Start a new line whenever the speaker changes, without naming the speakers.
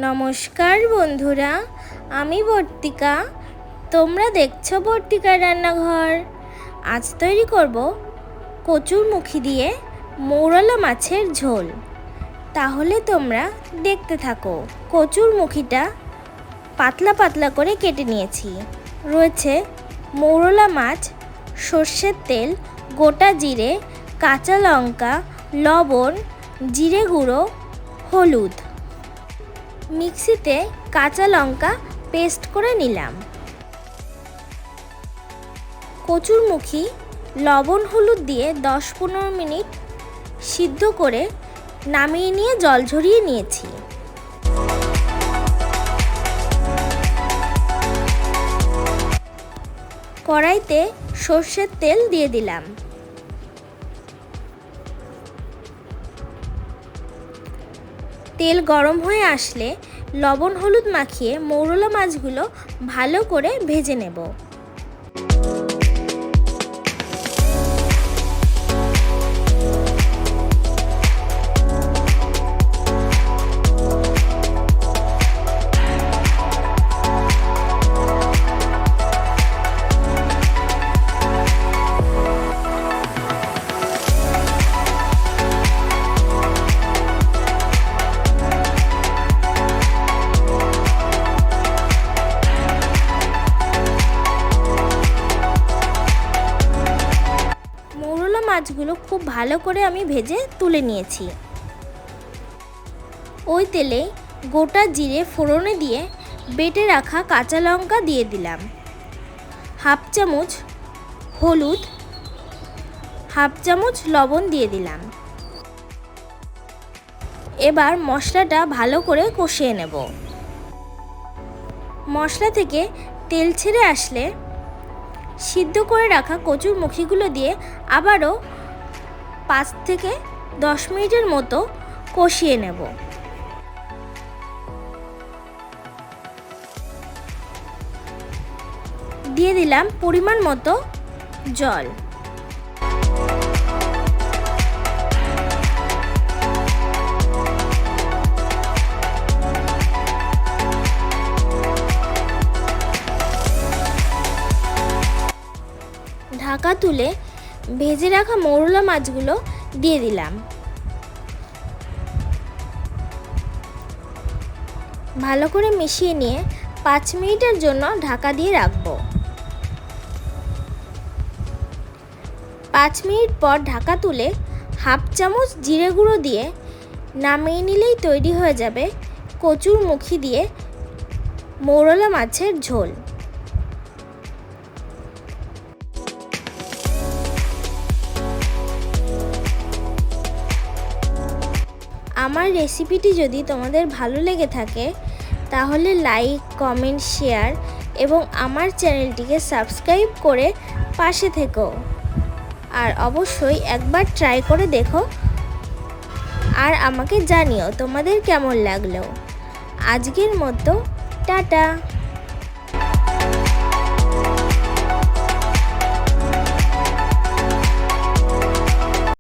নমস্কার বন্ধুরা, আমি বর্তিকা। তোমরা দেখছো বর্তিকার রান্নাঘর। আজ তৈরি করব কচুর মুখি দিয়ে মৌরলা মাছের ঝোল। তাহলে তোমরা দেখতে থাকো। কচুর মুখিটা পাতলা পাতলা করে কেটে নিয়েছি। রয়েছে মৌরলা মাছ, সর্ষের তেল, গোটা জিরে, কাঁচা লঙ্কা, লবণ, জিরে গুঁড়ো, হলুদ। মিক্সিতে কাঁচা লঙ্কা পেস্ট করে নিলাম। কচুর মুখি লবণ হলুদ দিয়ে 10-15 মিনিট সিদ্ধ করে নামিয়ে নিয়ে জল ঝরিয়ে নিয়েছি। কড়াইতে সর্ষের তেল দিয়ে দিলাম। তেল গরম হয়ে আসলে লবণ হলুদ মাখিয়ে মৌরলা মাছগুলো ভালো করে ভেজে নেব। মাছগুলো খুব ভালো করে আমি ভেজে তুলে নিয়েছি। ওই তেলে গোটা জিরে ফোড়নে দিয়ে বেটে রাখা কাঁচা লঙ্কা দিয়ে দিলাম। হাফ চামচ হলুদ, হাফ চামচ লবণ দিয়ে দিলাম। এবার মশলাটা ভালো করে কষিয়ে নেব। মশলা থেকে তেল ছেড়ে আসলে সিদ্ধ করে রাখা কচুর মুখিগুলো দিয়ে আবারও 5 থেকে 10 মিনিটের মতো কষিয়ে নেব। দিয়ে দিলাম পরিমাণ মতো জল। ঢাকা তুলে ভেজে রাখা মৌরলা মাছগুলো দিয়ে দিলাম। ভালো করে মিশিয়ে নিয়ে 5 মিনিটের জন্য ঢাকা দিয়ে রাখবো। 5 মিনিট পর ঢাকা তুলে হাফ চামচ জিরে গুঁড়ো দিয়ে নামিয়ে নিলেই তৈরি হয়ে যাবে কচুর মুখি দিয়ে মৌরলা মাছের ঝোল। আমার রেসিপিটি যদি তোমাদের ভালো লেগে থাকে তাহলে লাইক, কমেন্ট, শেয়ার এবং আমার চ্যানেলটিকে সাবস্ক্রাইব করে পাশে থেকো। আর অবশ্যই একবার ট্রাই করে দেখো আর আমাকে জানিও তোমাদের কেমন লাগলো। আজকের মতো টাটা।